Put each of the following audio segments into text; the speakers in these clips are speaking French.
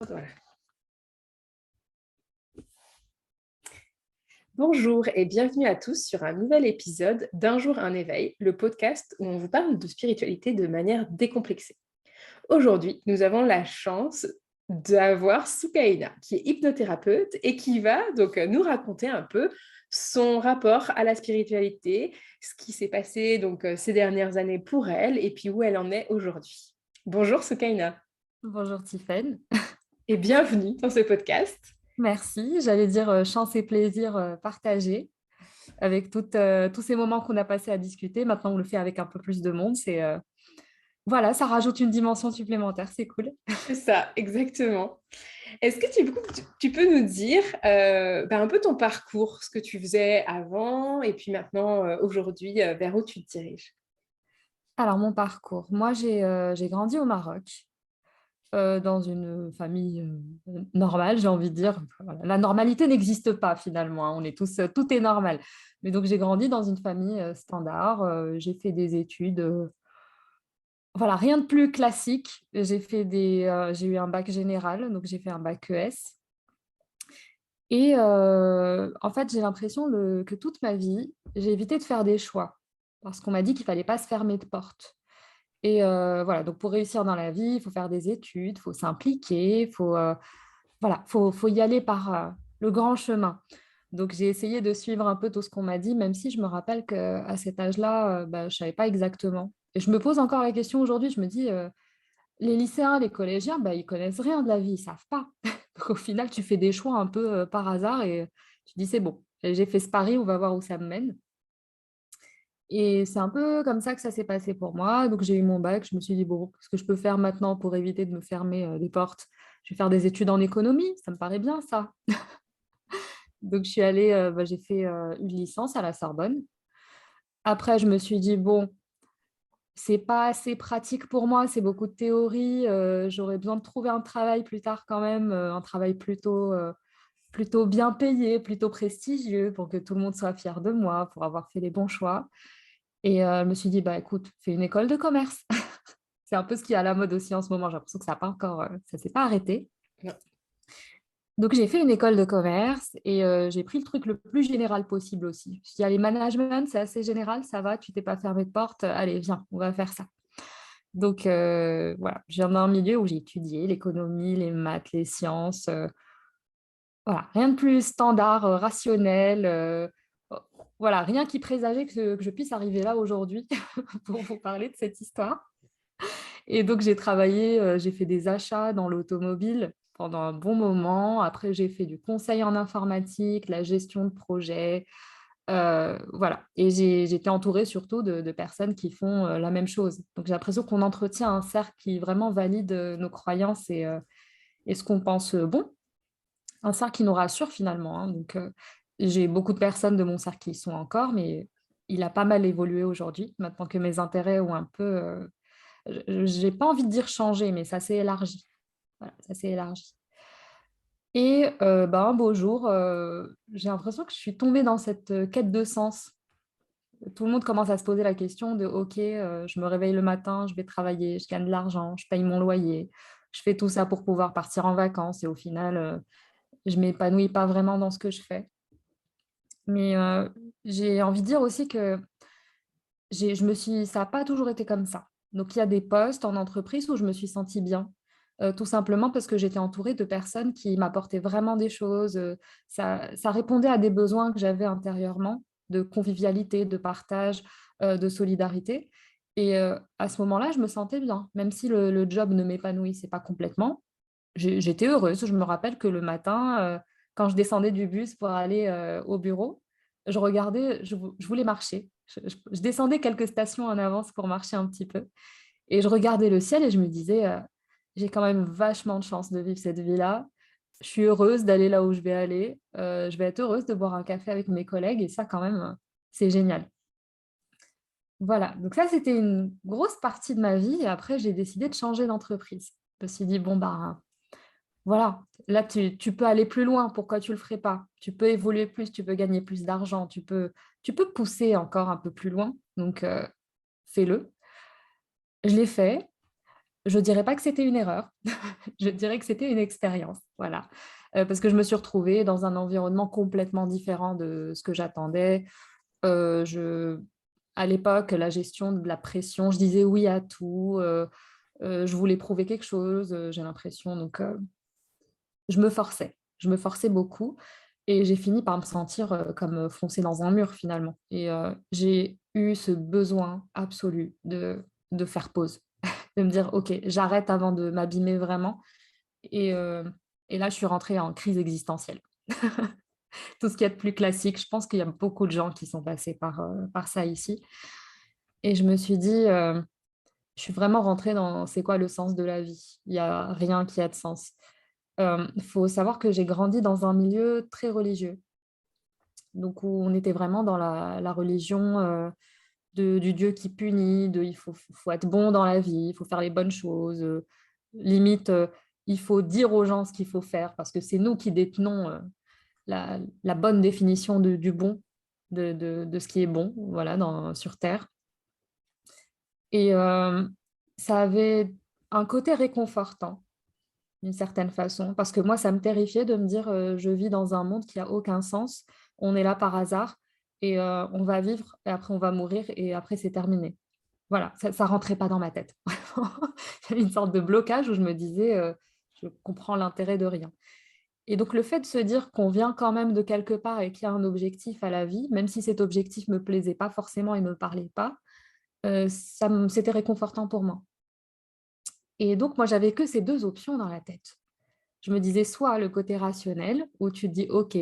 Voilà. Bonjour et bienvenue à tous sur un nouvel épisode d'Un jour un éveil, le podcast où on vous parle de spiritualité de manière décomplexée. Aujourd'hui, nous avons la chance d'avoir Soukaina, qui est hypnothérapeute et qui va donc nous raconter un peu son rapport à la spiritualité, ce qui s'est passé donc ces dernières années pour elle et puis où elle en est aujourd'hui. Bonjour Soukaina Bonjour Tiffaine. et bienvenue dans ce podcast. Merci. J'allais dire chance et plaisir partagés avec tous ces moments qu'on a passés à discuter. Maintenant, on le fait avec un peu plus de monde. Voilà, ça rajoute une dimension supplémentaire. C'est cool. C'est ça, exactement. Est-ce que tu peux nous dire un peu ton parcours, ce que tu faisais avant et puis maintenant, aujourd'hui, vers où tu te diriges? Alors, mon parcours. Moi, j'ai grandi au Maroc, dans une famille normale, j'ai envie de dire. Voilà. La normalité n'existe pas finalement, hein. On est tous, tout est normal. Mais donc, j'ai grandi dans une famille standard. J'ai fait des études. Voilà, rien de plus classique. J'ai eu un bac général, donc j'ai fait un bac ES. Et en fait, j'ai l'impression que toute ma vie, j'ai évité de faire des choix parce qu'on m'a dit qu'il fallait pas se fermer de porte. Et voilà, donc pour réussir dans la vie, il faut faire des études, il faut s'impliquer, faut y aller par le grand chemin. Donc j'ai essayé de suivre un peu tout ce qu'on m'a dit, même si je me rappelle qu'à cet âge-là, je ne savais pas exactement. Et je me pose encore la question aujourd'hui, je me dis, les lycéens, les collégiens, ils connaissent rien de la vie, ils savent pas. Donc au final, tu fais des choix un peu par hasard et tu dis, c'est bon, j'ai fait ce pari, on va voir où ça me mène. Et c'est un peu comme ça que ça s'est passé pour moi. Donc j'ai eu mon bac, je me suis dit, bon, ce que je peux faire maintenant pour éviter de me fermer les portes, je vais faire des études en économie, ça me paraît bien ça. Donc je suis allée, j'ai fait une licence à la Sorbonne. Après, je me suis dit, bon, c'est pas assez pratique pour moi, c'est beaucoup de théorie. J'aurais besoin de trouver un travail plus tard quand même, un travail plutôt bien payé, plutôt prestigieux pour que tout le monde soit fier de moi, pour avoir fait les bons choix. Et je me suis dit, bah écoute, fais une école de commerce. C'est un peu ce qui est à la mode aussi en ce moment. J'ai l'impression que ça n'a pas encore, ça s'est pas arrêté. Non. Donc j'ai fait une école de commerce et j'ai pris le truc le plus général possible aussi. Je me suis dit, allez, management, c'est assez général, ça va, tu t'es pas fermé de porte, allez, viens, on va faire ça. Donc voilà, je viens d'un milieu où j'ai étudié l'économie, les maths, les sciences. Voilà, rien de plus standard, rationnel. Voilà, rien qui présageait que je puisse arriver là aujourd'hui pour vous parler de cette histoire. Et donc, j'ai travaillé, j'ai fait des achats dans l'automobile pendant un bon moment. Après, j'ai fait du conseil en informatique, la gestion de projet. Voilà. Et j'étais entourée surtout de personnes qui font la même chose. Donc, j'ai l'impression qu'on entretient un cercle qui vraiment valide nos croyances et ce qu'on pense bon. Un cercle qui nous rassure finalement, hein. Donc, j'ai beaucoup de personnes de mon cercle qui y sont encore, mais il a pas mal évolué aujourd'hui, maintenant que mes intérêts ont un peu j'ai pas envie de dire changer, mais ça s'est élargi. Voilà, ça s'est élargi. Et un beau jour, j'ai l'impression que je suis tombée dans cette quête de sens. Tout le monde commence à se poser la question de, OK, je me réveille le matin, je vais travailler, je gagne de l'argent, je paye mon loyer, je fais tout ça pour pouvoir partir en vacances et au final, je m'épanouis pas vraiment dans ce que je fais. Mais j'ai envie de dire aussi que ça n'a pas toujours été comme ça. Donc, il y a des postes en entreprise où je me suis sentie bien, tout simplement parce que j'étais entourée de personnes qui m'apportaient vraiment des choses. Ça répondait à des besoins que j'avais intérieurement, de convivialité, de partage, de solidarité. Et à ce moment-là, je me sentais bien, même si le job ne m'épanouissait pas complètement. J'étais heureuse. Je me rappelle que le matin, quand je descendais du bus pour aller au bureau, je regardais, je voulais marcher. Je descendais quelques stations en avance pour marcher un petit peu. Et je regardais le ciel et je me disais, j'ai quand même vachement de chance de vivre cette vie-là. Je suis heureuse d'aller là où je vais aller. Je vais être heureuse de boire un café avec mes collègues. Et ça, quand même, c'est génial. Voilà. Donc ça, c'était une grosse partie de ma vie. Et après, j'ai décidé de changer d'entreprise. Je me suis dit, bon, bah, voilà, là, tu peux aller plus loin. Pourquoi tu ne le ferais pas? Tu peux évoluer plus, tu peux gagner plus d'argent, tu peux pousser encore un peu plus loin. Donc, fais-le. Je l'ai fait. Je ne dirais pas que c'était une erreur, je dirais que c'était une expérience, voilà. Parce que je me suis retrouvée dans un environnement complètement différent de ce que j'attendais. Je À l'époque, la gestion de la pression, je disais oui à tout, je voulais prouver quelque chose, j'ai l'impression, donc je me forçais beaucoup et j'ai fini par me sentir, comme, foncer dans un mur finalement et j'ai eu ce besoin absolu de faire pause, de me dire: «OK, j'arrête avant de m'abîmer vraiment» et heu et là, je suis rentrée en crise existentielle. Tout ce qu'il y a de plus classique, je pense qu'il y a beaucoup de gens qui sont passés par ça ici et je me suis dit, je suis vraiment rentrée dans: «C'est quoi le sens de la vie?» Il y a rien qui a de sens. Il faut savoir que j'ai grandi dans un milieu très religieux, donc où on était vraiment dans la religion, du Dieu qui punit, de il faut être bon dans la vie, il faut faire les bonnes choses, limite, il faut dire aux gens ce qu'il faut faire parce que c'est nous qui détenons, la bonne définition du bon, de ce qui est bon, voilà, sur terre et ça avait un côté réconfortant d'une certaine façon. Parce que moi, ça me terrifiait de me dire, je vis dans un monde qui a aucun sens. On est là par hasard et on va vivre et après on va mourir et après c'est terminé. Voilà, ça rentrait pas dans ma tête. Il y avait une sorte de blocage où je me disais, «Je comprends l'intérêt de rien» et donc le fait de se dire qu'on vient quand même de quelque part et qu'il y a un objectif à la vie, même si cet objectif me plaisait pas forcément et me parlait pas, c'était réconfortant pour moi et donc moi, j'avais que ces 2 options dans la tête. Je me disais soit le côté rationnel où tu te dis: «OK,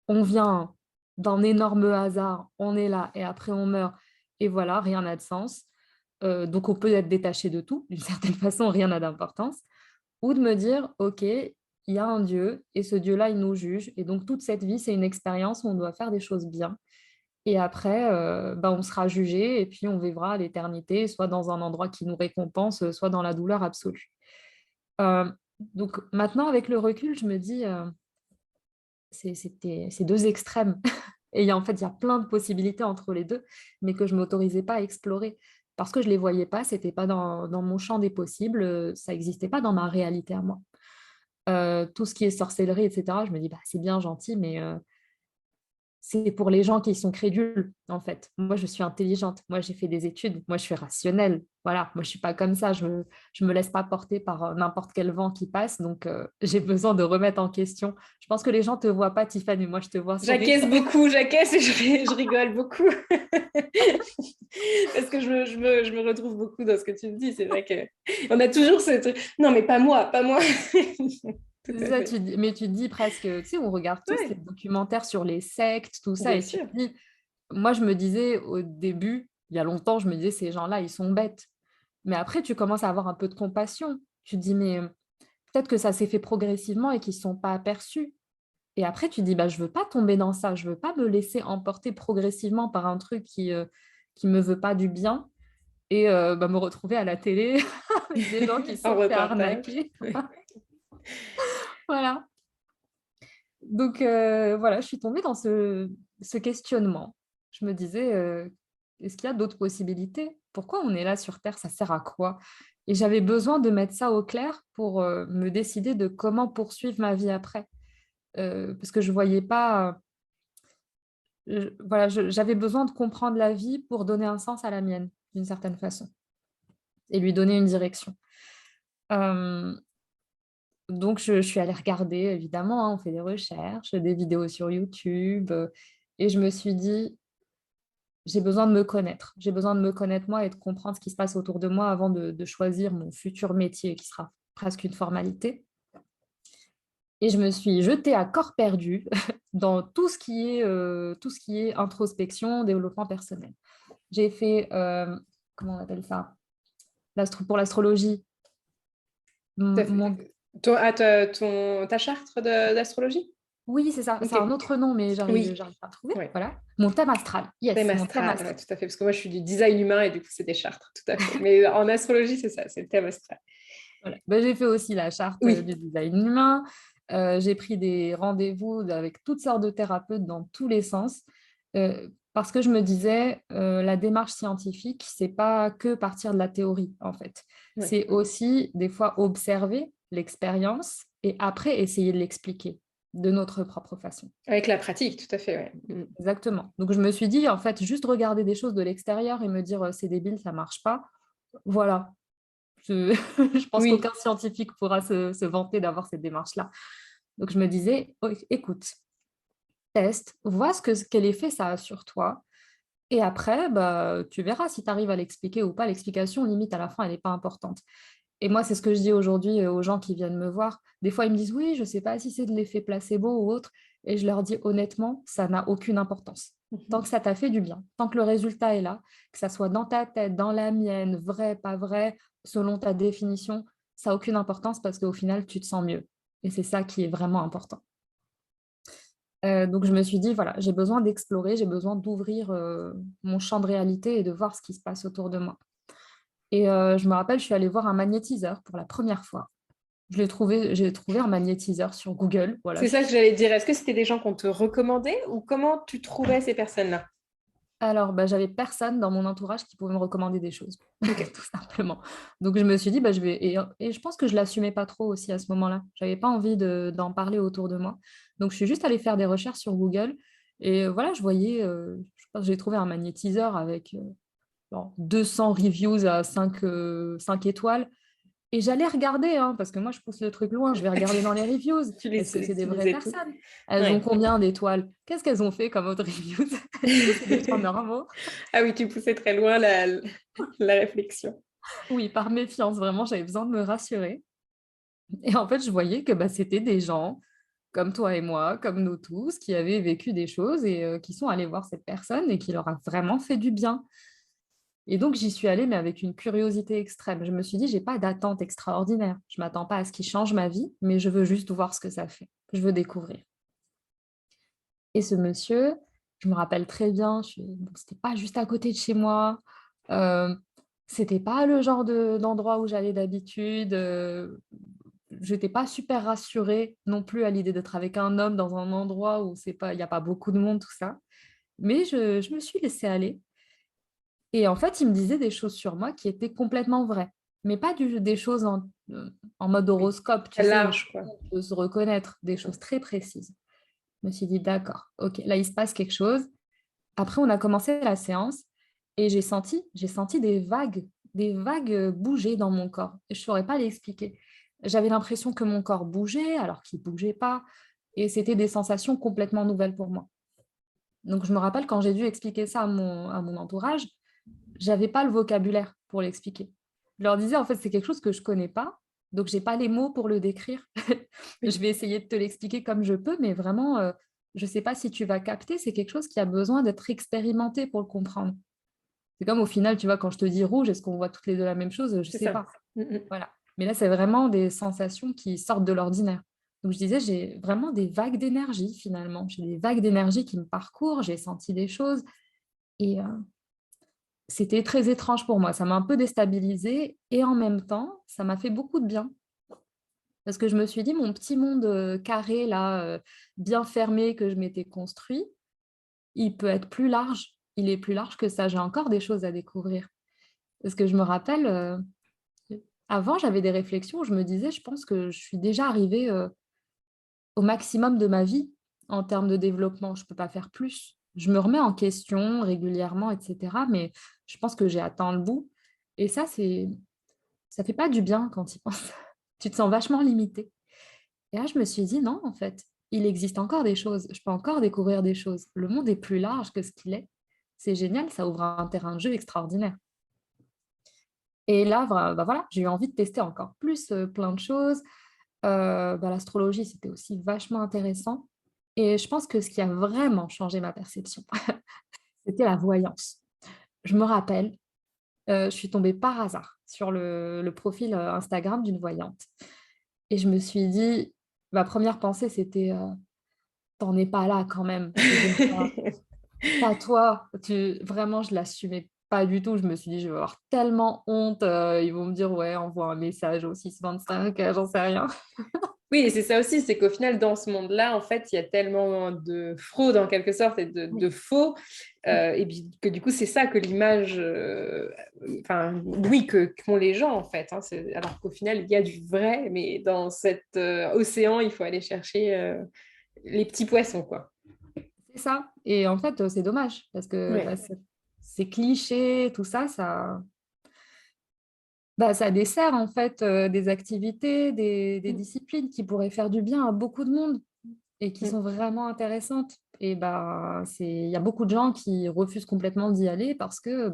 on vient d'un énorme hasard, on est là et après on meurt et voilà, rien n'a de sens». Donc on peut être détaché de tout, d'une certaine façon, rien n'a d'importance. Ou de me dire: «OK, il y a un Dieu et ce Dieu-là, il nous juge et donc toute cette vie, c'est une expérience où on doit faire des choses bien et après, bah, on sera jugé et puis on vivra l'éternité, soit dans un endroit qui nous récompense, soit dans la douleur absolue». Donc maintenant avec le recul, je me dis, c'est 2 extrêmes et il y a plein de possibilités entre les 2, mais que je m'autorisais pas à explorer parce que je les voyais pas, c'était pas dans mon champ des possibles, ça existait pas dans ma réalité à moi. Tout ce qui est sorcellerie et cetera, je me dis: «Bah, c'est bien gentil, mais c'est pour les gens qui sont crédules, en fait. Moi, je suis intelligente. Moi, j'ai fait des études. Moi, je suis rationnelle. Voilà, moi, je suis pas comme ça. Je me laisse pas porter par, n'importe quel vent qui passe, donc j'ai besoin de remettre en question. Je pense que les gens te voient pas, Tiffany, moi, je te vois sourire. J'acquiesce beaucoup, j'acquiesce et je rigole beaucoup. Parce que je me retrouve beaucoup dans ce que tu me dis. C'est vrai qu'on a toujours ce truc. Non, mais pas moi, pas moi. Tout C'est à ça, fait. mais tu te dis presque, tu sais, on regarde tous les Ouais, documentaires sur les sectes, tout ça, bien et tu te sûr. dis moi, je me disais au début, il y a longtemps, je me disais: «Ces gens-là, ils sont bêtes». Mais après, tu commences à avoir un peu de compassion. Tu te dis: «Mais peut-être que ça s'est fait progressivement et qu'ils ne sont pas aperçus». Et après, tu dis: «Bah, je veux pas tomber dans ça, je veux pas me laisser emporter progressivement par un truc qui me veut pas du bien et bah, me retrouver à la télé avec des gens qui se En sont fait reportage. arnaquer». Ouais. Voilà. Donc voilà, je suis tombée dans ce questionnement. Je me disais, «Est-ce qu'il y a d'autres possibilités? Pourquoi on est là sur terre? Ça sert à quoi?» Et j'avais besoin de mettre ça au clair pour, me décider de comment poursuivre ma vie après. Parce que je voyais pas, voilà, j'avais besoin de comprendre la vie pour donner un sens à la mienne, d'une certaine façon et lui donner une direction. Hem, donc je suis allée regarder évidemment, hein, on fait des recherches, des vidéos sur YouTube, et je me suis dit: «J'ai besoin de me connaître. J'ai besoin de me connaître moi et de comprendre ce qui se passe autour de moi avant de choisir mon futur métier qui sera presque une formalité». Et je me suis jetée à corps perdu dans tout ce qui est introspection, développement personnel. J'ai fait, comment on appelle ça? Pour l'astrologie, T'as mon fait- ta charte d'astrologie? oui, c'est ça, c'est Ok. un autre nom, mais Oui, j'arrive pas à trouver, ouais. voilà. Mon thème astral, Thème yes, mon thème astral, ouais, astral. tout à fait. Parce que moi, je suis du design humain et du coup, c'est des chartes, tout à fait. Mais en astrologie, c'est ça, c'est le thème astral. Voilà. Bah, j'ai fait aussi la charte, Oui, du design humain. J'ai pris des rendez-vous avec toutes sortes de thérapeutes dans tous les sens. Parce que je me disais, la démarche scientifique, c'est pas que partir de la théorie, en fait. Ouais. C'est aussi, des fois, observer l'expérience et après essayer de l'expliquer de notre propre façon. Avec la pratique, tout à fait, ouais. Exactement. Donc, je me suis dit, en fait, juste regarder des choses de l'extérieur et me dire, c'est débile, ça marche pas. Voilà. Je pense Oui, qu'aucun scientifique pourra se vanter d'avoir cette démarche-là. Donc, je me disais, oh, écoute, teste, vois quel effet ça a sur toi. Et après, bah, tu verras si tu arrives à l'expliquer ou pas. L'explication, limite, à la fin, elle n'est pas importante. Et moi, c'est ce que je dis aujourd'hui aux gens qui viennent me voir. Des fois, ils me disent, oui, je ne sais pas si c'est de l'effet placebo ou autre. Et je leur dis, honnêtement, ça n'a aucune importance. Tant que ça t'a fait du bien, tant que le résultat est là, que ça soit dans ta tête, dans la mienne, vrai, pas vrai, selon ta définition, ça n'a aucune importance parce qu'au final, tu te sens mieux. Et c'est ça qui est vraiment important. Donc, je me suis dit, voilà, j'ai besoin d'explorer, j'ai besoin d'ouvrir mon champ de réalité et de voir ce qui se passe autour de moi. Et je me rappelle, je suis allée voir un magnétiseur pour la première fois. J'ai trouvé un magnétiseur sur Google. Voilà, c'est ça que j'allais dire. Est-ce que c'était des gens qu'on te recommandait ou comment tu trouvais ces personnes-là? Alors, bah, j'avais personne dans mon entourage qui pouvait me recommander des choses, Ok. tout simplement. Donc, je me suis dit, bah, je vais. Et je pense que je l'assumais pas trop aussi à ce moment-là. J'avais pas envie d'en parler autour de moi. Donc, je suis juste allée faire des recherches sur Google. Et voilà, je voyais, je pense que j'ai trouvé un magnétiseur avec 200 reviews à 5 étoiles. Et j'allais regarder, hein, parce que moi, je pousse le truc loin, je vais regarder dans les reviews. Tu les Est-ce que c'est des vraies sélectionnais tout. personnes? Elles ont Ouais. combien d'étoiles? Qu'est-ce qu'elles ont fait comme autres reviews? Est-ce que c'est des gens normaux? Ah oui, tu poussais très loin la réflexion. Oui, par méfiance, vraiment, j'avais besoin de me rassurer. Et en fait, je voyais que bah, c'était des gens comme toi et moi, comme nous tous, qui avaient vécu des choses et qui sont allés voir cette personne et qui leur a vraiment fait du bien. Et donc, j'y suis allée, mais avec une curiosité extrême. Je me suis dit, j'ai pas d'attente extraordinaire. Je m'attends pas à ce qui change ma vie, mais je veux juste voir ce que ça fait. Je veux découvrir. Et ce monsieur, je me rappelle très bien, bon, c'était pas juste à côté de chez moi. Euh, C'était pas le genre d'endroit où j'allais d'habitude. J'étais pas super rassurée non plus à l'idée d'être avec un homme dans un endroit où il n'y a pas beaucoup de monde, tout ça. Mais je me suis laissée aller. Et en fait, il me disait des choses sur moi qui étaient complètement vraies, mais pas des choses en mode Oui. horoscope, tu Très sais, où large, quoi. on peut se reconnaître, des choses très précises. Je me suis dit, d'accord, ok, là, il se passe quelque chose. Après, on a commencé la séance et j'ai senti des vagues bouger dans mon corps. Je ne saurais pas l'expliquer. J'avais l'impression que mon corps bougeait alors qu'il ne bougeait pas. Et c'était des sensations complètement nouvelles pour moi. Donc, je me rappelle quand j'ai dû expliquer ça à mon entourage, j'avais pas le vocabulaire pour l'expliquer. Je leur disais, en fait, c'est quelque chose que je connais pas, donc j'ai pas les mots pour le décrire. Je Oui, vais essayer de te l'expliquer comme je peux, mais vraiment, je sais pas si tu vas capter, c'est quelque chose qui a besoin d'être expérimenté pour le comprendre. C'est comme au final, tu vois, quand je te dis rouge, est-ce qu'on voit toutes les deux la même chose? Je c'est sais ça. pas. Voilà. Mais là, c'est vraiment des sensations qui sortent de l'ordinaire. Donc, je disais, j'ai vraiment des vagues d'énergie finalement. J'ai des vagues d'énergie qui me parcourent, j'ai senti des choses. Et c'était très étrange pour moi. Ça m'a un peu déstabilisée et en même temps, ça m'a fait beaucoup de bien. Parce que je me suis dit, mon petit monde carré, là, bien fermé que je m'étais construit, il peut être plus large. Il est plus large que ça. J'ai encore des choses à découvrir. Parce que je me rappelle, avant, j'avais des réflexions où je me disais, je pense que je suis déjà arrivée au maximum de ma vie en termes de développement. Je ne peux pas faire plus. Je me remets en question régulièrement, etc. Mais je pense que j'ai atteint le bout. Et ça fait pas du bien quand tu y penses. Tu te sens vachement limité. Et là, je me suis dit, non, en fait, il existe encore des choses. Je peux encore découvrir des choses. Le monde est plus large que ce qu'il est. C'est génial, ça ouvre un terrain de jeu extraordinaire. Et là, bah voilà, j'ai eu envie de tester encore plus plein de choses. L'astrologie, c'était aussi vachement intéressant. Et je pense que ce qui a vraiment changé ma perception, c'était la voyance. Je me rappelle, je suis tombée par hasard sur le profil Instagram d'une voyante. Et je me suis dit, ma première pensée, c'était, t'en es pas là quand même. Je veux dire, pas toi. Vraiment, je l'assumais pas du tout. Je me suis dit, je vais avoir tellement honte. Ils vont me dire, ouais, envoie un message au 625, j'en sais rien. Oui, et c'est ça aussi, c'est qu'au final, dans ce monde-là, en fait, il y a tellement de fraude en quelque sorte et de Oui. faux, et puis que du coup, c'est ça que l'image, enfin, oui, qu'ont les gens en fait. Hein, alors qu'au final, il y a du vrai, mais dans cet océan, il faut aller chercher les petits poissons, quoi. C'est ça. Et en fait, c'est dommage parce que Ouais. ces clichés, tout ça, ça dessert en fait des activités, des Mm, disciplines qui pourraient faire du bien à beaucoup de monde et qui mm. sont vraiment intéressantes. Et il y a beaucoup de gens qui refusent complètement d'y aller parce que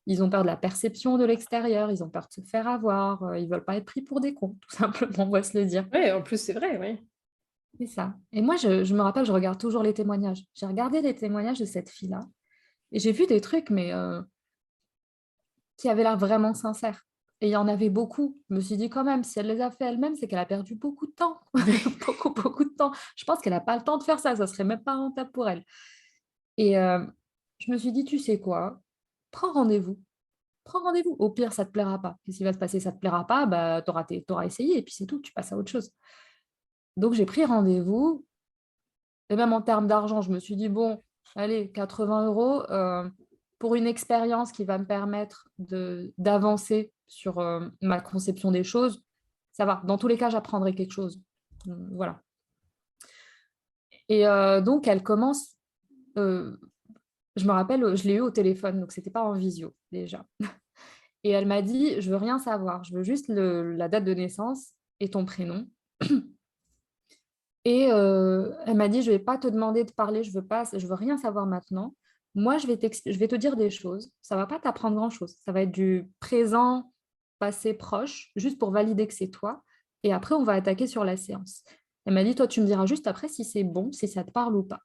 ils ont peur de la perception de l'extérieur, ils ont peur de se faire avoir, ils veulent pas être pris pour des cons, tout simplement, on va se le dire. Ouais, en plus, c'est vrai, oui. C'est ça. Et moi, je me rappelle, je regarde toujours les témoignages. J'ai regardé les témoignages de cette fille-là et j'ai vu des trucs, mais qui avaient l'air vraiment sincères. Et il y en avait beaucoup. Je me suis dit quand même, si elle les a fait elle-même, c'est qu'elle a perdu beaucoup de temps. Beaucoup, beaucoup de temps. Je pense qu'elle n'a pas le temps de faire ça. Ça serait même pas rentable pour elle. Et je me suis dit, tu sais quoi? Prends rendez-vous. Prends rendez-vous. Au pire, ça ne te plaira pas. Qu'est-ce qui va se passer? Ça ne te plaira pas, bah, tu auras essayé et puis c'est tout. Tu passes à autre chose. Donc, j'ai pris rendez-vous. Et même en termes d'argent, je me suis dit, bon, allez, 80 € pour une expérience qui va me permettre d'avancer sur ma conception des choses, ça va. Dans tous les cas, j'apprendrai quelque chose. Voilà. Et donc, elle commence, euh, je me rappelle, je l'ai eu au téléphone, donc c'était pas en visio déjà. Et elle m'a dit, je veux rien savoir, je veux juste la date de naissance et ton prénom. Et elle m'a dit, je ne vais pas te demander de parler, je veux rien savoir maintenant. Moi, je vais te dire des choses. Ça ne va pas t'apprendre grand-chose. Ça va être du présent, passé, proche, juste pour valider que c'est toi. Et après, on va attaquer sur la séance. Elle m'a dit, toi, tu me diras juste après si c'est bon, si ça te parle ou pas.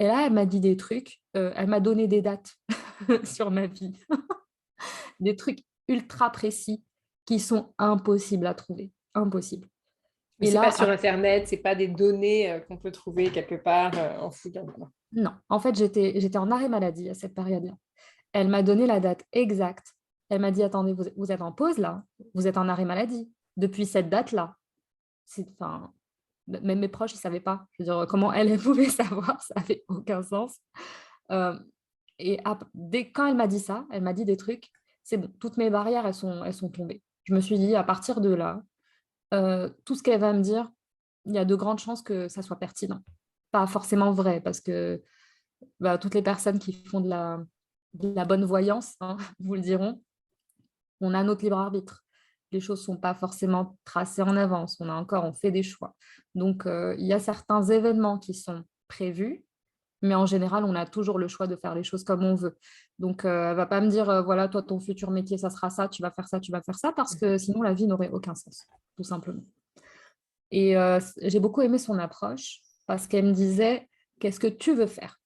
Et là, elle m'a dit des trucs. Elle m'a donné des dates sur ma vie. Des trucs ultra précis qui sont impossibles à trouver. Impossible. Mais Et c'est pas là, sur Internet, c'est pas des données qu'on peut trouver quelque part en fouillant, quoi. non, en fait, j'étais en arrêt maladie à cette période-là. Elle m'a donné la date exacte. Elle m'a dit, attendez, vous êtes en pause là, vous êtes en arrêt maladie depuis cette date-là. Enfin, même mes proches, ils ne savaient pas. Je veux dire, comment elle, elle pouvait savoir, ça n'avait aucun sens. Euh, et quand elle m'a dit ça, elle m'a dit des trucs, c'est bon, toutes mes barrières, elles sont tombées. Je me suis dit, à partir de là, tout ce qu'elle va me dire, il y a de grandes chances que ça soit pertinent. Pas forcément vrai, parce que toutes les personnes qui font de la bonne voyance, hein, vous le diront, on a notre libre arbitre. Les choses ne sont pas forcément tracées en avance. On fait des choix. Donc, il y a certains événements qui sont prévus, mais en général, on a toujours le choix de faire les choses comme on veut. Donc, elle ne va pas me dire, voilà, toi, ton futur métier, ça sera ça, tu vas faire ça, parce que sinon, la vie n'aurait aucun sens, tout simplement. Et j'ai beaucoup aimé son approche parce qu'elle me disait, qu'est-ce que tu veux faire?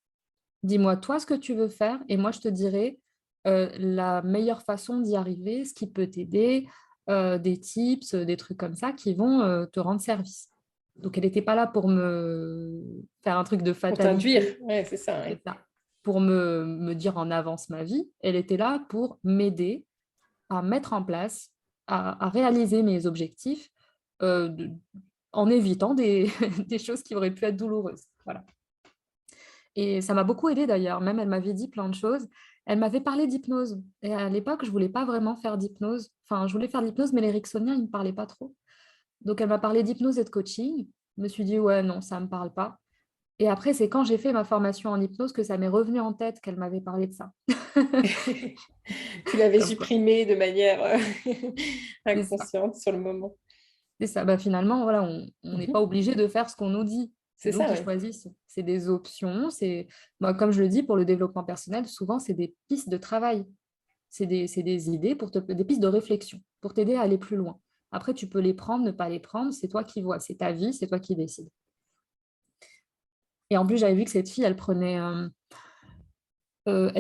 Dis-moi toi ce que tu veux faire et moi je te dirai la meilleure façon d'y arriver, ce qui peut t'aider, des tips, des trucs comme ça qui vont te rendre service. Donc elle n'était pas là pour me faire un truc de Pour t'induire, fatalité, ouais, c'est ça, c'est ouais. ça, pour me dire en avance ma vie. Elle était là pour m'aider à mettre en place, à réaliser mes objectifs euh, de- en évitant des choses qui auraient pu être douloureuses. Voilà. Et ça m'a beaucoup aidé d'ailleurs. Même elle m'avait dit plein de choses. Elle m'avait parlé d'hypnose. Et à l'époque, je voulais pas vraiment faire d'hypnose. Enfin, je voulais faire de l'hypnose, mais l'éricksonien, il ne me parlait pas trop. Donc, elle m'a parlé d'hypnose et de coaching. Je me suis dit, ouais, non, ça ne me parle pas. Et après, c'est quand j'ai fait ma formation en hypnose que ça m'est revenu en tête qu'elle m'avait parlé de ça. Tu l'avais Comme quoi, supprimé de manière c'est ça. inconsciente sur le moment. C'est ça. Finalement, voilà, on n'est pas Mhm. obligé de faire ce qu'on nous dit. C'est C'est nous ça, qui ouais. choisissons. C'est des options. Comme je le dis, pour le développement personnel, souvent, c'est des pistes de travail. C'est des idées, des pistes de réflexion pour t'aider à aller plus loin. Après, tu peux les prendre, ne pas les prendre. C'est toi qui vois. C'est ta vie, c'est toi qui décides. Et en plus, j'avais vu que cette fille, elle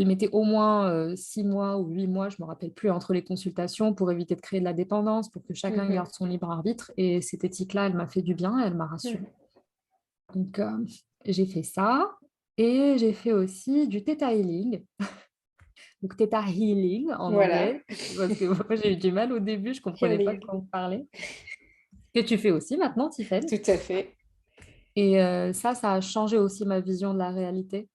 mettait au moins 6 mois ou 8 mois, je ne me rappelle plus, entre les consultations pour éviter de créer de la dépendance, pour que chacun Mhm. garde son libre arbitre. Et cette éthique-là, elle m'a fait du bien, elle m'a rassurée. Mhm. Donc, j'ai fait ça. Et j'ai fait aussi du Theta Healing. Donc, Theta Healing en Voilà. anglais. Parce que moi, j'ai eu du mal au début, je ne comprenais pas de Healing. quoi on parlait. que tu fais aussi maintenant, Tiffaine. Tout à fait. Et ça a changé aussi ma vision de la réalité.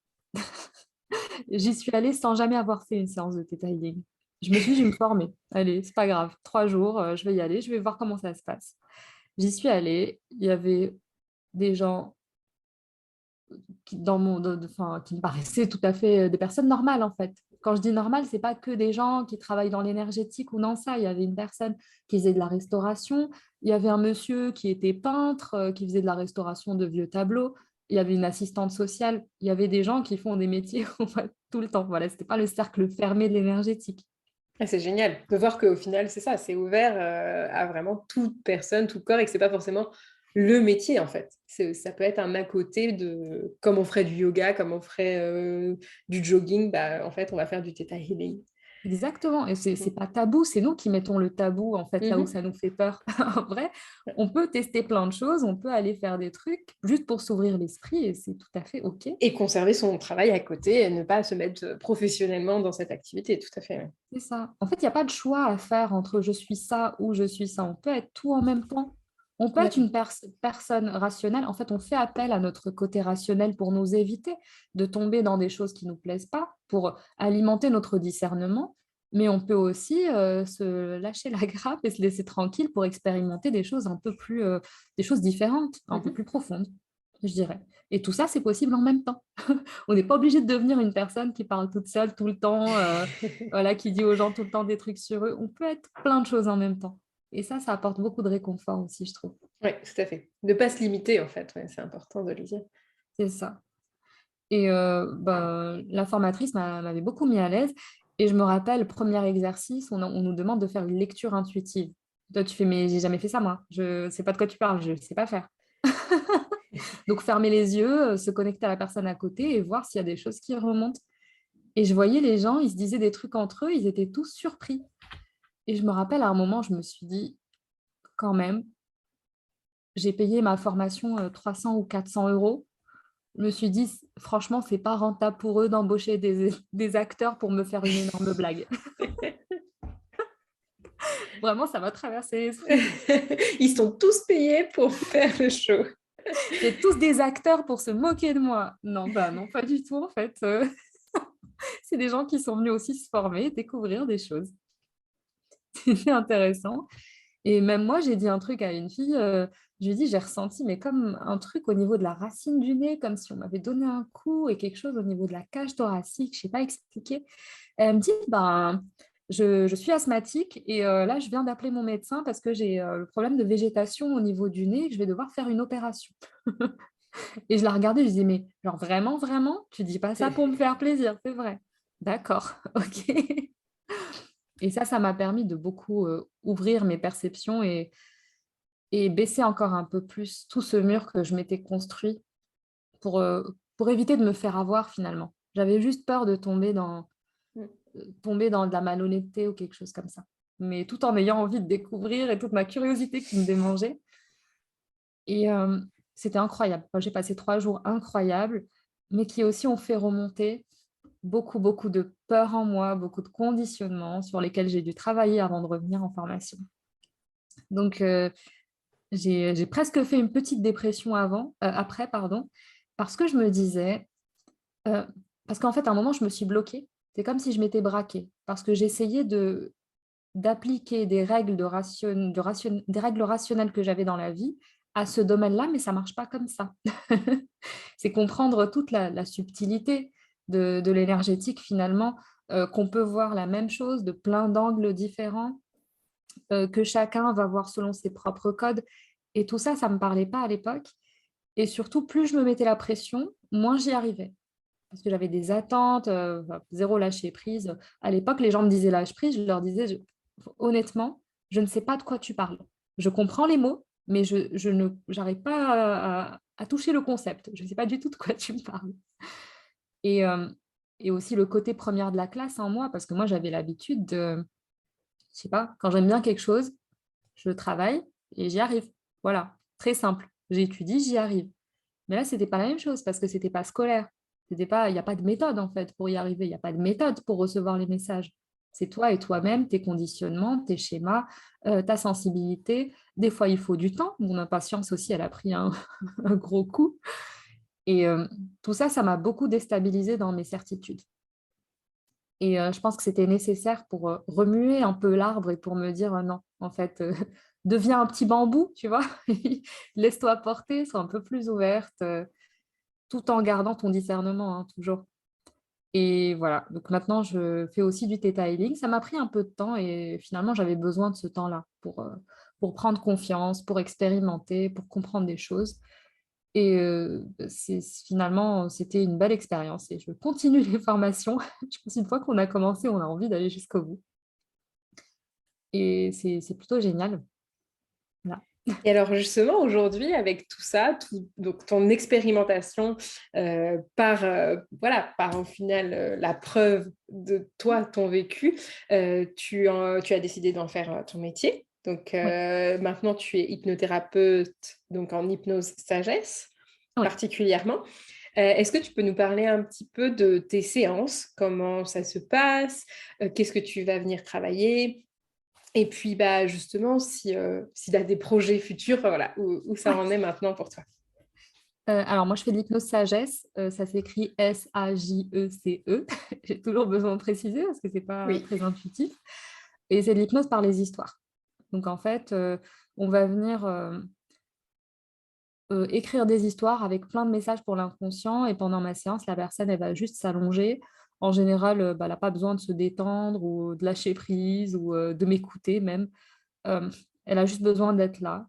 J'y suis allée sans jamais avoir fait une séance de Theta Healing. Je me suis dit, je vais me former. Allez, c'est pas grave. 3 jours, je vais y aller, je vais voir comment ça se passe. J'y suis allée. Il y avait des gens qui me paraissaient tout à fait des personnes normales, en fait. Quand je dis normales, c'est pas que des gens qui travaillent dans l'énergétique ou dans ça. Il y avait une personne qui faisait de la restauration. Il y avait un monsieur qui était peintre, qui faisait de la restauration de vieux tableaux. Il y avait une assistante sociale. Il y avait des gens qui font des métiers en fait, tout le temps. Voilà, c'était pas le cercle fermé de l'énergétique. Ah, c'est génial de voir qu'au final, c'est ça, c'est ouvert à vraiment toute personne, tout corps, et que c'est pas forcément le métier, en fait. Ça peut être un à côté de, comme on ferait du yoga, comme on ferait du jogging, bah, en fait, on va faire du Theta Healing. Exactement. Et c'est pas tabou, c'est nous qui mettons le tabou, en fait, là où Mhm. ça nous fait peur. En vrai, on peut tester plein de choses, on peut aller faire des trucs juste pour s'ouvrir l'esprit et c'est tout à fait OK. Et conserver son travail à côté et ne pas se mettre professionnellement dans cette activité, tout à fait. Ouais. C'est ça. En fait, il n'y a pas de choix à faire entre je suis ça ou je suis ça. On peut être tout en même temps. On peut être Ouais. une personne rationnelle. En fait, on fait appel à notre côté rationnel pour nous éviter de tomber dans des choses qui ne nous plaisent pas, pour alimenter notre discernement. Mais on peut aussi se lâcher la grappe et se laisser tranquille pour expérimenter des choses un peu plus, des choses différentes, un peu Mhm. plus profondes, je dirais. Et tout ça, c'est possible en même temps. On n'est pas obligé de devenir une personne qui parle toute seule tout le temps, voilà, qui dit aux gens tout le temps des trucs sur eux. On peut être plein de choses en même temps. Et ça apporte beaucoup de réconfort aussi, je trouve. Oui, tout à fait. Ne pas se limiter, en fait, ouais, c'est important de le dire. C'est ça. Et ben, la formatrice m'avait beaucoup mis à l'aise. Et je me rappelle, premier exercice, on nous demande de faire une lecture intuitive. Toi, tu fais, mais j'ai jamais fait ça, moi. Je ne sais pas de quoi tu parles, je ne sais pas faire. Donc, fermer les yeux, se connecter à la personne à côté et voir s'il y a des choses qui remontent. Et je voyais les gens, ils se disaient des trucs entre eux, ils étaient tous surpris. Et je me rappelle, à un moment, je me suis dit, quand même, j'ai payé ma formation 300 ou 400 euros. Je me suis dit, franchement, c'est pas rentable pour eux d'embaucher des acteurs pour me faire une énorme blague. Vraiment, ça m'a traversé l'esprit. Ils sont tous payés pour faire le show. C'est tous des acteurs pour se moquer de moi. Non, bah non, pas du tout, en fait. C'est des gens qui sont venus aussi se former, découvrir des choses. C'était intéressant. Et même moi, j'ai dit un truc à une fille, je lui ai dit, j'ai ressenti, mais comme un truc au niveau de la racine du nez, comme si on m'avait donné un coup et quelque chose au niveau de la cage thoracique, je ne sais pas expliquer. Elle me dit, ben, je suis asthmatique et là, je viens d'appeler mon médecin parce que j'ai le problème de végétation au niveau du nez et que je vais devoir faire une opération. Et je la regardais, je disais, mais genre vraiment, vraiment, tu dis pas ça pour me faire plaisir, c'est vrai. D'accord, ok. Et ça m'a permis de beaucoup ouvrir mes perceptions et baisser encore un peu plus tout ce mur que je m'étais construit pour éviter de me faire avoir finalement. J'avais juste peur de tomber dans de la malhonnêteté ou quelque chose comme ça. Mais tout en ayant envie de découvrir et toute ma curiosité qui me démangeait. Et c'était incroyable. Moi, j'ai passé 3 jours incroyables, mais qui aussi ont fait remonter beaucoup, beaucoup de peur en moi, beaucoup de conditionnements sur lesquels j'ai dû travailler avant de revenir en formation. Donc, j'ai presque fait une petite dépression après, pardon, parce que je me disais, euh, parce qu'en fait, à un moment, je me suis bloquée. C'est comme si je m'étais braquée, parce que j'essayais d'appliquer des règles, des règles rationnelles que j'avais dans la vie à ce domaine-là, mais ça ne marche pas comme ça. C'est comprendre toute la subtilité de l'énergétique, finalement, qu'on peut voir la même chose de plein d'angles différents, que chacun va voir selon ses propres codes. Et tout ça, ça ne me parlait pas à l'époque. Et surtout, plus je me mettais la pression, moins j'y arrivais. Parce que j'avais des attentes, zéro lâcher prise. À l'époque, les gens me disaient lâche prise, je leur disais, honnêtement, je ne sais pas de quoi tu parles. Je comprends les mots, mais je ne j'arrive pas à toucher le concept. Je ne sais pas du tout de quoi tu me parles. Et, euh, et aussi le côté première de la classe en moi, parce que moi, j'avais l'habitude de, je sais pas, quand j'aime bien quelque chose, je travaille et j'y arrive. Voilà, très simple. J'étudie, j'y arrive. Mais là, c'était pas la même chose parce que c'était pas scolaire. C'était pas, il n'y a pas de méthode en fait pour y arriver. Il n'y a pas de méthode pour recevoir les messages. C'est toi et toi-même, tes conditionnements, tes schémas, ta sensibilité. Des fois, il faut du temps. Mon impatience aussi, elle a pris un, un gros coup. Et tout ça, ça m'a beaucoup déstabilisée dans mes certitudes. Et je pense que c'était nécessaire pour remuer un peu l'arbre et pour me dire non, en fait, deviens un petit bambou, tu vois. Laisse-toi porter, sois un peu plus ouverte, tout en gardant ton discernement, hein, toujours. Et voilà, donc maintenant, je fais aussi du theta healing. Ça m'a pris un peu de temps et finalement, j'avais besoin de ce temps-là pour prendre confiance, pour expérimenter, pour comprendre des choses. Et finalement, c'était une belle expérience et je continue les formations. Je pense une fois qu'on a commencé, on a envie d'aller jusqu'au bout. Et c'est plutôt génial. Voilà. Et alors justement, aujourd'hui, avec tout ça, donc ton expérimentation par au final la preuve de toi, ton vécu, tu as décidé d'en faire ton métier. Donc Oui, maintenant, tu es hypnothérapeute donc en hypnose sagesse oui. particulièrement. Est-ce que tu peux nous parler un petit peu de tes séances, comment ça se passe, qu'est-ce que tu vas venir travailler? Et puis, bah, justement, si tu as des projets futurs, enfin, voilà, où ça Ouais. en est maintenant pour toi. Alors, moi, je fais de l'hypnose sagesse. Ça s'écrit Sagece. J'ai toujours besoin de préciser parce que ce n'est pas Oui, très intuitif. Et c'est de l'hypnose par les histoires. Donc, en fait, on va venir écrire des histoires avec plein de messages pour l'inconscient. Et pendant ma séance, la personne, elle va juste s'allonger. En général, bah, elle n'a pas besoin de se détendre ou de lâcher prise ou de m'écouter même. Euh, Elle a juste besoin d'être là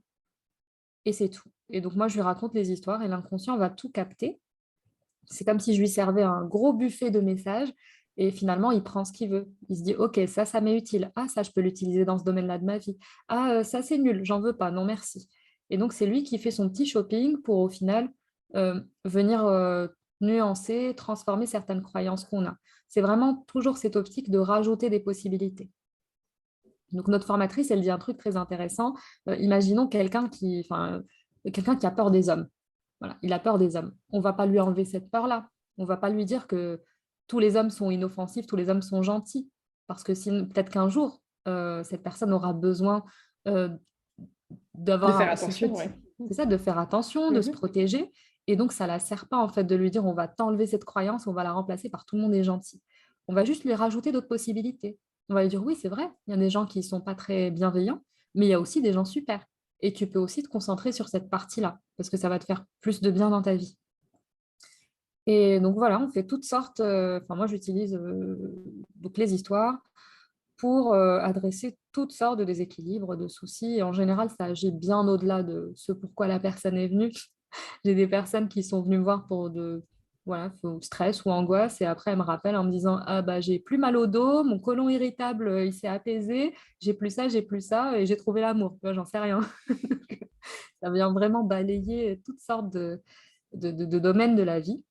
et c'est tout. Et donc, moi, je lui raconte les histoires et l'inconscient va tout capter. C'est comme si je lui servais un gros buffet de messages et finalement, il prend ce qu'il veut. Il se dit, OK, ça m'est utile. Ah, ça, je peux l'utiliser dans ce domaine-là de ma vie. Ah, ça, c'est nul, j'en veux pas, non, merci. Et donc, c'est lui qui fait son petit shopping pour au final venir nuancer, transformer certaines croyances qu'on a. C'est vraiment toujours cette optique de rajouter des possibilités. Donc, notre formatrice, elle dit un truc très intéressant. Imaginons quelqu'un qui a peur des hommes. Voilà, il a peur des hommes. On ne va pas lui enlever cette peur-là. On ne va pas lui dire que tous les hommes sont inoffensifs, tous les hommes sont gentils. Parce que peut-être qu'un jour, cette personne aura besoin euh, de faire d'avoir ce attention, petit... ouais. C'est ça, de faire attention, de se Mhm. protéger. Et donc, ça ne la sert pas, en fait, de lui dire on va t'enlever cette croyance, on va la remplacer par tout le monde est gentil. On va juste lui rajouter d'autres possibilités. On va lui dire oui, c'est vrai, il y a des gens qui ne sont pas très bienveillants, mais il y a aussi des gens super. Et tu peux aussi te concentrer sur cette partie-là, parce que ça va te faire plus de bien dans ta vie. Et donc voilà, on fait toutes sortes. Enfin, moi, j'utilise donc les histoires pour adresser toutes sortes de déséquilibres, de soucis. Et en général, ça agit bien au-delà de ce pourquoi la personne est venue. J'ai des personnes qui sont venues me voir pour voilà, stress ou angoisse et après elles me rappellent en me disant ah bah j'ai plus mal au dos, mon côlon irritable il s'est apaisé, j'ai plus ça et j'ai trouvé l'amour. Tu vois, j'en sais rien. Ça vient vraiment balayer toutes sortes de domaines de la vie.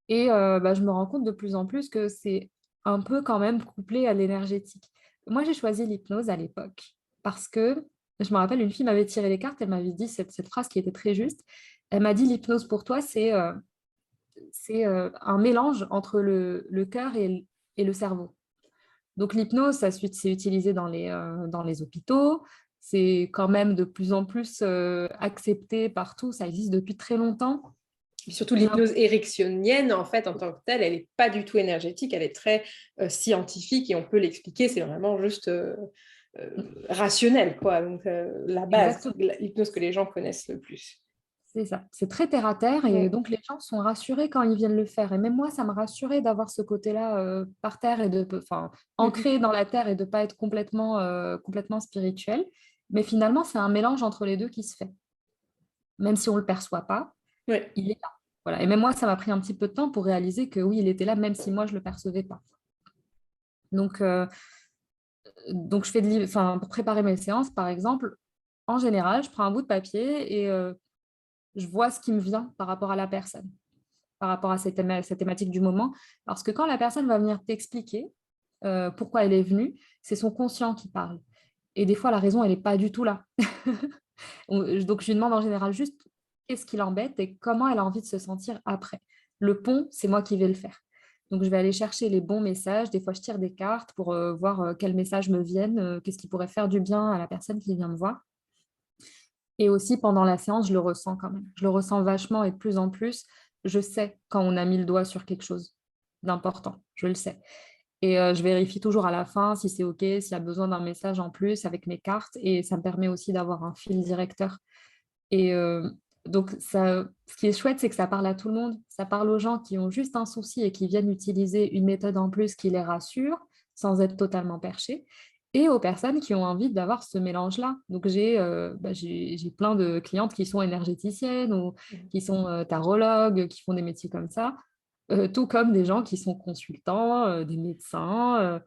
Et bah, je me rends compte de plus en plus que c'est un peu quand même couplé à l'énergétique. Moi, j'ai choisi l'hypnose à l'époque parce que je me rappelle, une fille m'avait tiré les cartes, elle m'avait dit cette phrase qui était très juste. Elle m'a dit, l'hypnose pour toi, c'est un mélange entre le cœur et le cerveau. Donc l'hypnose, c'est utilisé dans les hôpitaux. C'est quand même de plus en plus accepté partout. Ça existe depuis très longtemps. Puis surtout, J'ai un- l'hypnose érectionnienne, en fait, en tant que telle, elle n'est pas du tout énergétique, elle est très scientifique et on peut l'expliquer, c'est vraiment juste rationnel, quoi. Donc, la base, Exactement. l'hypnose que les gens connaissent le plus. C'est ça, c'est très terre à terre et Mm. donc les gens sont rassurés quand ils viennent le faire. Et même moi, ça me rassurait d'avoir ce côté-là par terre et enfin, Mhm. ancré dans la terre et de ne pas être complètement spirituel. Mais finalement, c'est un mélange entre les deux qui se fait. Même si on ne le perçoit pas, Ouais. il est là. Voilà. Et même moi, ça m'a pris un petit peu de temps pour réaliser que oui, il était là, même si moi, je ne le percevais pas. Donc, donc je fais enfin, pour préparer mes séances, par exemple, en général, je prends un bout de papier et je vois ce qui me vient par rapport à la personne, par rapport à cette thématique du moment. Parce que quand la personne va venir t'expliquer pourquoi elle est venue, c'est son conscient qui parle. Et des fois, la raison, elle n'est pas du tout là. Donc, je lui demande en général juste qu'est-ce qui l'embête et comment elle a envie de se sentir après. Le pont, c'est moi qui vais le faire. Donc, je vais aller chercher les bons messages. Des fois, je tire des cartes pour voir quels messages me viennent, qu'est-ce qui pourrait faire du bien à la personne qui vient me voir. Et aussi, pendant la séance, je le ressens quand même. Je le ressens vachement et de plus en plus, je sais quand on a mis le doigt sur quelque chose d'important. Je le sais. Et je vérifie toujours à la fin si c'est OK, s'il y a besoin d'un message en plus avec mes cartes. Et ça me permet aussi d'avoir un fil directeur. Et donc, ça, ce qui est chouette, c'est que ça parle à tout le monde. Ça parle aux gens qui ont juste un souci et qui viennent utiliser une méthode en plus qui les rassure sans être totalement perchés. Et aux personnes qui ont envie d'avoir ce mélange-là. Donc, j'ai plein de clientes qui sont énergéticiennes ou qui sont tarologues, qui font des métiers comme ça, tout comme des gens qui sont consultants, des médecins,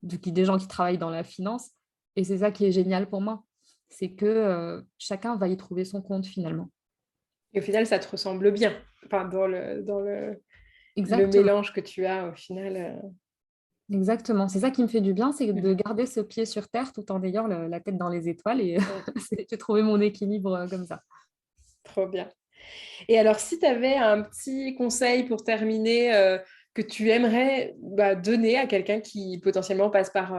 des gens qui travaillent dans la finance. Et c'est ça qui est génial pour moi, c'est que chacun va y trouver son compte finalement. Et au final, ça te ressemble bien. Enfin, le Exactement, mélange que tu as, au final. exactement. C'est ça qui me fait du bien, c'est de Mhm. garder ce pied sur terre tout en ayant la tête dans les étoiles. Et Ouais, j'ai trouvé mon équilibre comme ça. trop bien. Et alors, si tu avais un petit conseil pour terminer que tu aimerais donner à quelqu'un qui potentiellement passe par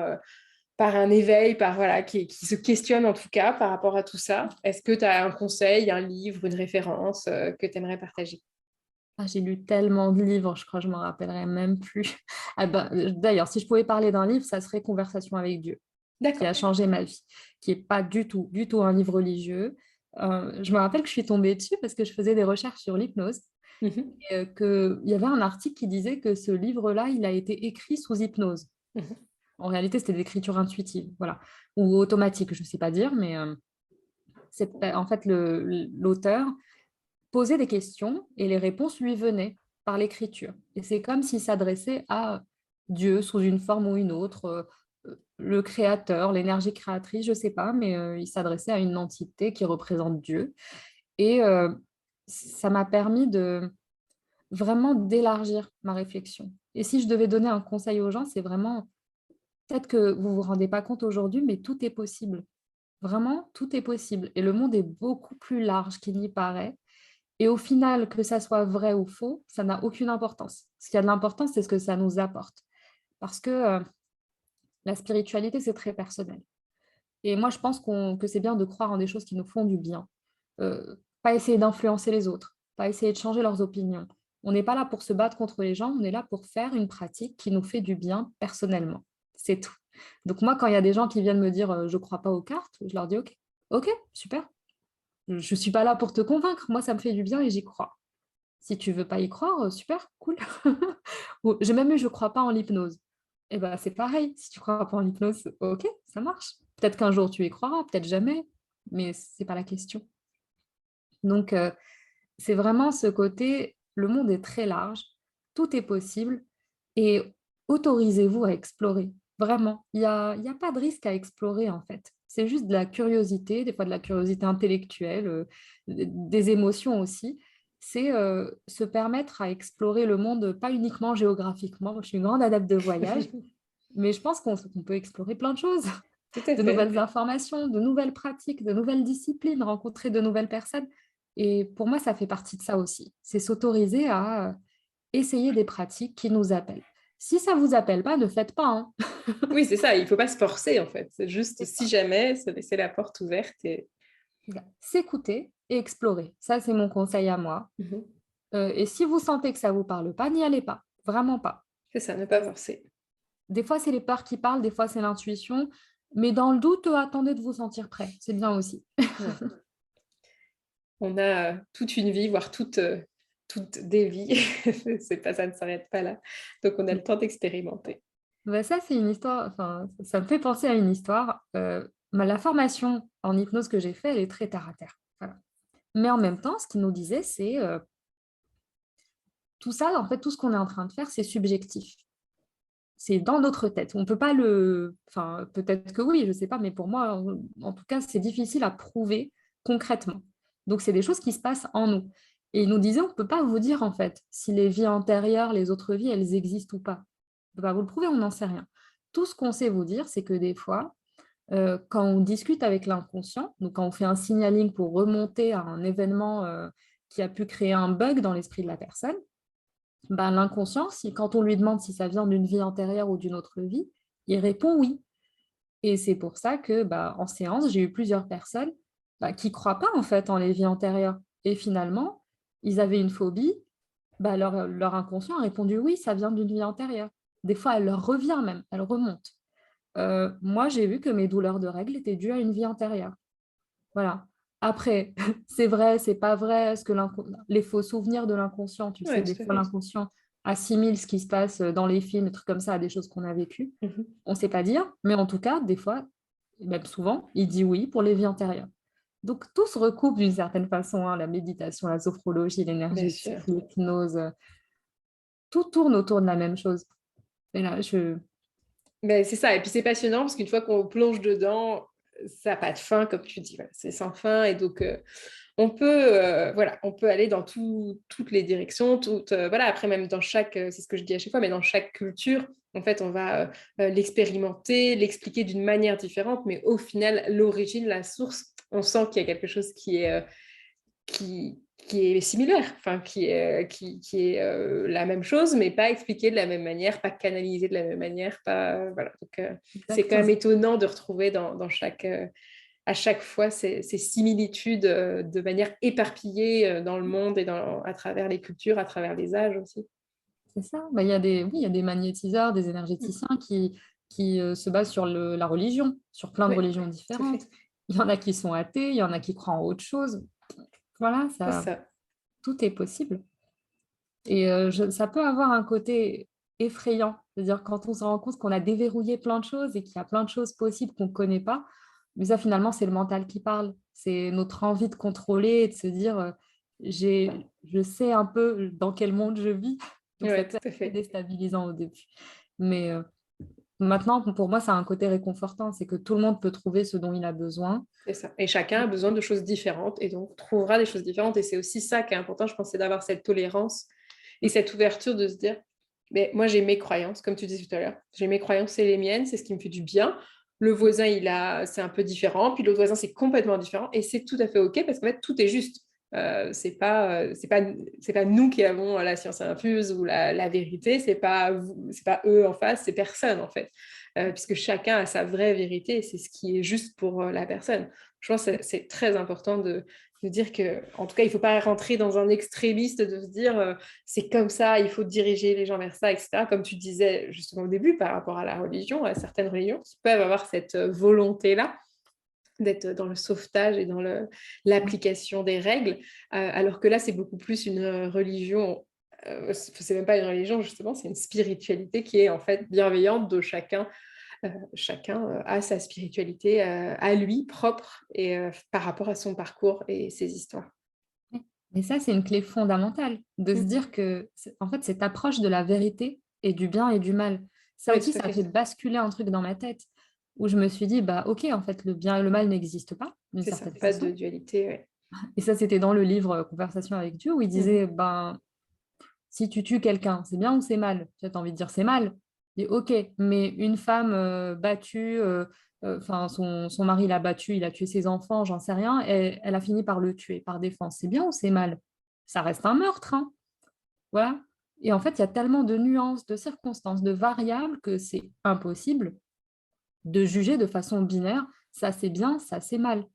un éveil, voilà, qui se questionne en tout cas par rapport à tout ça, est-ce que tu as un conseil, un livre, une référence que tu aimerais partager? Ah, j'ai lu tellement de livres, je crois que je m'en rappellerai même plus. Ah ben, d'ailleurs, si je pouvais parler d'un livre, ça serait Conversation avec Dieu, qui D'accord. a changé ma vie, qui n'est pas du tout un livre religieux. Je me rappelle que je suis tombée dessus parce que je faisais des recherches sur l'hypnose Mhm. et qu'il y avait un article qui disait que ce livre-là, il a été écrit sous hypnose. Mhm. En réalité, c'était de l'écriture intuitive, voilà, ou automatique, je ne sais pas dire, mais en fait, l'auteur posait des questions et les réponses lui venaient par l'écriture. Et c'est comme s'il s'adressait à Dieu sous une forme ou une autre, le créateur, l'énergie créatrice, je ne sais pas, mais il s'adressait à une entité qui représente Dieu. Et ça m'a permis de vraiment d'élargir ma réflexion. Et si je devais donner un conseil aux gens, c'est vraiment, peut-être que vous ne vous rendez pas compte aujourd'hui, mais tout est possible. Vraiment, tout est possible. Et le monde est beaucoup plus large qu'il n'y paraît. Et au final, que ça soit vrai ou faux, ça n'a aucune importance. Ce qui a de l'importance, c'est ce que ça nous apporte. Parce que la spiritualité, c'est très personnel. Et moi, je pense que c'est bien de croire en des choses qui nous font du bien. Pas essayer d'influencer les autres, pas essayer de changer leurs opinions. On n'est pas là pour se battre contre les gens, on est là pour faire une pratique qui nous fait du bien personnellement. C'est tout. Donc moi, quand il y a des gens qui viennent me dire je ne crois pas aux cartes, je leur dis OK, OK, super. Je ne suis pas là pour te convaincre. Moi, ça me fait du bien et j'y crois. Si tu veux pas y croire, super, cool. J'ai même eu je crois pas en l'hypnose. Et ben c'est pareil. Si tu crois pas en l'hypnose, ok, ça marche. Peut-être qu'un jour tu y croiras, peut-être jamais, mais c'est pas la question. Donc c'est vraiment ce côté, le monde est très large, tout est possible et autorisez-vous à explorer. Vraiment, il y a pas de risque à explorer en fait. C'est juste de la curiosité, des fois de la curiosité intellectuelle, des émotions aussi. C'est se permettre à explorer le monde, pas uniquement géographiquement. Moi, je suis une grande adepte de voyage, mais je pense qu'on peut explorer plein de choses, Tout à de fait. nouvelles informations, de nouvelles pratiques, de nouvelles disciplines, rencontrer de nouvelles personnes. Et pour moi, ça fait partie de ça aussi. C'est s'autoriser à essayer des pratiques qui nous appellent. Si ça ne vous appelle pas, ne faites pas, hein. Oui, c'est ça, il ne faut pas se forcer en fait. C'est juste C'est si ça. jamais, se laisser la porte ouverte et. S'écouter et explorer. Ça, c'est mon conseil à moi. Mhm. Et si vous sentez que ça ne vous parle pas, n'y allez pas. Vraiment pas. C'est ça, ne pas forcer. Des fois, c'est les peurs qui parlent, des fois, c'est l'intuition. Mais dans le doute, attendez de vous sentir prêt. C'est bien aussi. Ouais. On a toute une vie, voire toutes des vies. C'est pas, ça ne s'arrête pas là. Donc on a le temps d'expérimenter. Bah, ça, c'est une histoire, enfin, ça me fait penser à une histoire. La formation en hypnose que j'ai faite, elle est très terre à terre. Voilà. Mais en même temps, ce qu'il nous disait, c'est tout ça, en fait, tout ce qu'on est en train de faire, c'est subjectif. C'est dans notre tête. On peut pas le. Enfin, peut-être que oui, je ne sais pas, mais pour moi, en tout cas, c'est difficile à prouver concrètement. Donc, c'est des choses qui se passent en nous. Et il nous disait, on ne peut pas vous dire, en fait, si les vies antérieures, les autres vies, elles existent ou pas. On ne peut pas vous le prouver, on n'en sait rien. Tout ce qu'on sait vous dire, c'est que des fois, quand on discute avec l'inconscient, donc quand on fait un signaling pour remonter à un événement qui a pu créer un bug dans l'esprit de la personne, Ben, l'inconscient, quand on lui demande si ça vient d'une vie antérieure ou d'une autre vie, il répond oui. Et c'est pour ça que, bah, en séance, j'ai eu plusieurs personnes qui ne croient pas en fait en les vies antérieures. Et finalement, ils avaient une phobie, leur inconscient a répondu oui, ça vient d'une vie antérieure. Des fois, elle leur revient même, elle remonte. Moi, j'ai vu que mes douleurs de règles étaient dues à une vie antérieure. Voilà. Après, c'est vrai, c'est pas vrai, est-ce que les faux souvenirs de l'inconscient, tu sais, Ouais, des tout à fois fait. l'inconscient assimile ce qui se passe dans les films, des trucs comme ça, à des choses qu'on a vécues. Mhm. On ne sait pas dire, mais en tout cas, des fois, même souvent, il dit oui pour les vies antérieures. Donc, tout se recoupe d'une certaine façon, hein, la méditation, la sophrologie, Bien l'énergétique, sûr. l'hypnose, tout tourne autour de la même chose. Et là, Ben, c'est ça. Et puis c'est passionnant parce qu'une fois qu'on plonge dedans, ça n'a pas de fin, comme tu dis. Voilà, c'est sans fin. Et donc, voilà, on peut aller dans toutes les directions. Voilà, après, même dans chaque, c'est ce que je dis à chaque fois, mais dans chaque culture, en fait, on va l'expérimenter, l'expliquer d'une manière différente. Mais au final, l'origine, la source, on sent qu'il y a quelque chose qui est similaire, enfin, qui est la même chose, mais pas expliqué de la même manière, pas canalisé de la même manière. Pas, voilà. Donc, c'est quand même exactement. étonnant de retrouver dans chaque, à chaque fois ces similitudes de manière éparpillée dans le monde et à travers les cultures, à travers les âges aussi. C'est ça. Bah, oui, il y a des magnétiseurs, des énergéticiens qui se basent sur la religion, sur plein de Oui, religions tout à différentes. fait. Il y en a qui sont athées, il y en a qui croient en autre chose. Voilà, C'est ça. tout est possible. Et ça peut avoir un côté effrayant. C'est-à-dire quand on se rend compte qu'on a déverrouillé plein de choses et qu'il y a plein de choses possibles qu'on ne connaît pas. Mais ça, finalement, c'est le mental qui parle. C'est notre envie de contrôler et de se dire, je sais un peu dans quel monde je vis. Donc, ça Oui, peut tout être à très fait. déstabilisant au début. Mais maintenant, pour moi, ça a un côté réconfortant. C'est que tout le monde peut trouver ce dont il a besoin. C'est ça. Et chacun a besoin de choses différentes et donc trouvera des choses différentes. Et c'est aussi ça qui est important, je pense, c'est d'avoir cette tolérance et cette ouverture de se dire, mais moi j'ai mes croyances, comme tu disais tout à l'heure. J'ai mes croyances, c'est les miennes, c'est ce qui me fait du bien. Le voisin, c'est un peu différent, puis l'autre voisin, c'est complètement différent. Et c'est tout à fait OK parce qu'en fait, tout est juste. C'est pas nous qui avons la science infuse ou la vérité, c'est pas eux en face, c'est personne en fait. Puisque chacun a sa vraie vérité et c'est ce qui est juste pour la personne. Je pense que c'est très important de dire que, en tout cas, il ne faut pas rentrer dans un extrémiste de se dire c'est comme ça, il faut diriger les gens vers ça, etc. Comme tu disais justement au début par rapport à la religion, à certaines religions qui peuvent avoir cette volonté-là d'être dans le sauvetage et dans l'application des règles, alors que là, c'est beaucoup plus une religion. C'est même pas une religion, justement, c'est une spiritualité qui est en fait bienveillante de chacun. Chacun a sa spiritualité à lui propre et par rapport à son parcours et ses histoires. Et ça, c'est une clé fondamentale de se Mm. dire que, en fait, cette approche de la vérité et du bien et du mal, ça Oui, aussi, tout à ça a fait fait. basculer un truc dans ma tête où je me suis dit, bah, ok, en fait, le bien et le mal n'existent pas d'une C'est ça, certaine pas de façon. dualité. Ouais. Et ça, c'était dans le livre Conversation avec Dieu où il Mhm. disait, ben, si tu tues quelqu'un, c'est bien ou c'est mal? Tu as envie de dire c'est mal. Et ok, mais une femme battue, enfin, son mari l'a battue, il a tué ses enfants, j'en sais rien, et elle a fini par le tuer par défense. C'est bien ou c'est mal? Ça reste un meurtre, hein. Voilà. Et en fait, il y a tellement de nuances, de circonstances, de variables que c'est impossible de juger de façon binaire, ça c'est bien, ça c'est mal.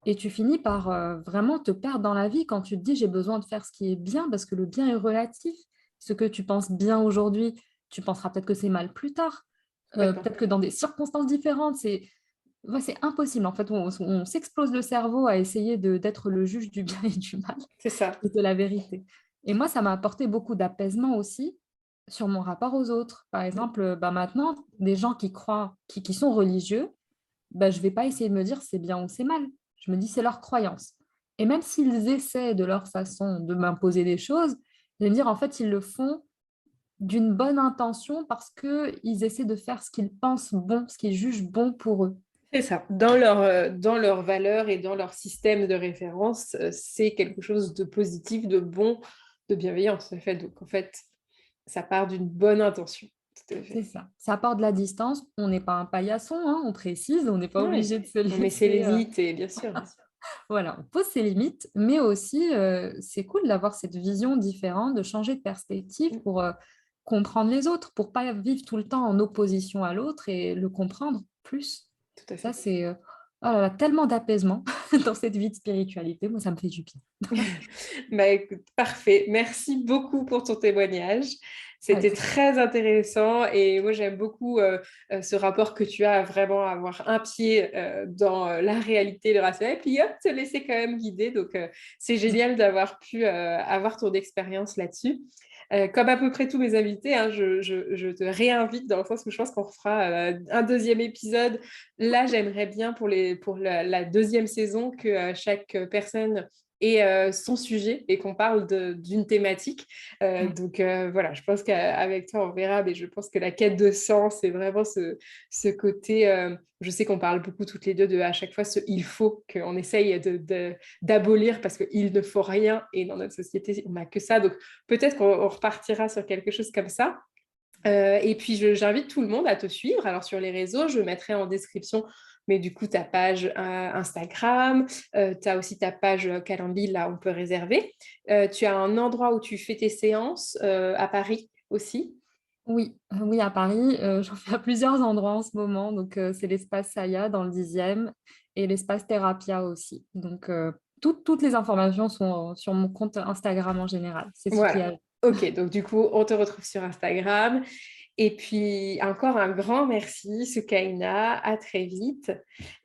Et tu finis par vraiment te perdre dans la vie quand tu te dis j'ai besoin de faire ce qui est bien parce que le bien est relatif. Ce que tu penses bien aujourd'hui, tu penseras peut-être que c'est mal plus tard. Complètement. Peut-être que dans des circonstances différentes, ouais, c'est impossible. En fait, on s'explose le cerveau à essayer d'être le juge du bien et du mal C'est ça. et de la vérité. Et moi, ça m'a apporté beaucoup d'apaisement aussi sur mon rapport aux autres. Par exemple, bah maintenant, des gens qui croient, qui sont religieux, bah, je ne vais pas essayer de me dire c'est bien ou c'est mal. Je me dis c'est leur croyance. Et même s'ils essaient de leur façon de m'imposer des choses, je vais me dire en fait, ils le font d'une bonne intention parce qu'ils essaient de faire ce qu'ils pensent bon, ce qu'ils jugent bon pour eux. C'est ça. Dans leurs valeurs et dans leur système de référence, c'est quelque chose de positif, de bon, de bienveillance. En fait. Donc, en fait, ça part d'une bonne intention. Tout à C'est fait. ça. Ça apporte de la distance. On n'est pas un paillasson, hein, on précise, on n'est pas Ouais. obligé de se On met ses laisser. limites et bien sûr. Voilà, on pose ses limites, mais aussi, c'est cool d'avoir cette vision différente, de changer de perspective pour, comprendre les autres, pour pas vivre tout le temps en opposition à l'autre et le comprendre plus. Tout à Ça, fait. c'est, oh là là, tellement d'apaisement dans cette vie de spiritualité. Moi, ça me fait du bien. Bah, écoute, parfait. Merci beaucoup pour ton témoignage. C'était Avec très intéressant et moi j'aime beaucoup ce rapport que tu as à vraiment avoir un pied dans la réalité, le rationnel, et puis hop, te laisser quand même guider. Donc c'est génial d'avoir pu avoir ton expérience là-dessus. Comme à peu près tous mes invités, hein, je te réinvite dans le sens où je pense qu'on refera un deuxième épisode. Là, j'aimerais bien pour la deuxième saison que chaque personne et son sujet et qu'on parle d'une thématique. Donc voilà, je pense qu'avec toi, on verra, mais je pense que la quête de sens, c'est vraiment ce côté, je sais qu'on parle beaucoup toutes les deux de à chaque fois ce il faut qu'on essaye d'abolir parce qu'il ne faut rien et dans notre société, on n'a que ça. Donc peut-être qu'on repartira sur quelque chose comme ça. Et puis, j'invite tout le monde à te suivre. Alors, sur les réseaux, je mettrai en description, mais du coup, ta page Instagram, tu as aussi ta page Calendly, là, on peut réserver. Tu as un endroit où tu fais tes séances à Paris aussi. oui, oui, à Paris, j'en fais à plusieurs endroits en ce moment. Donc, c'est l'espace Saya dans le 10e et l'espace Thérapia aussi. Donc, toutes les informations sont sur mon compte Instagram en général. C'est ce qui Voilà. a. Ok, donc du coup, on te retrouve sur Instagram. Et puis, encore un grand merci, Soukaina. À très vite.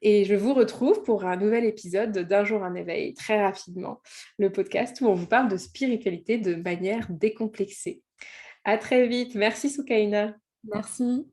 Et je vous retrouve pour un nouvel épisode de D'un jour un éveil, très rapidement, le podcast où on vous parle de spiritualité de manière décomplexée. À très vite. Merci, Soukaina. Merci.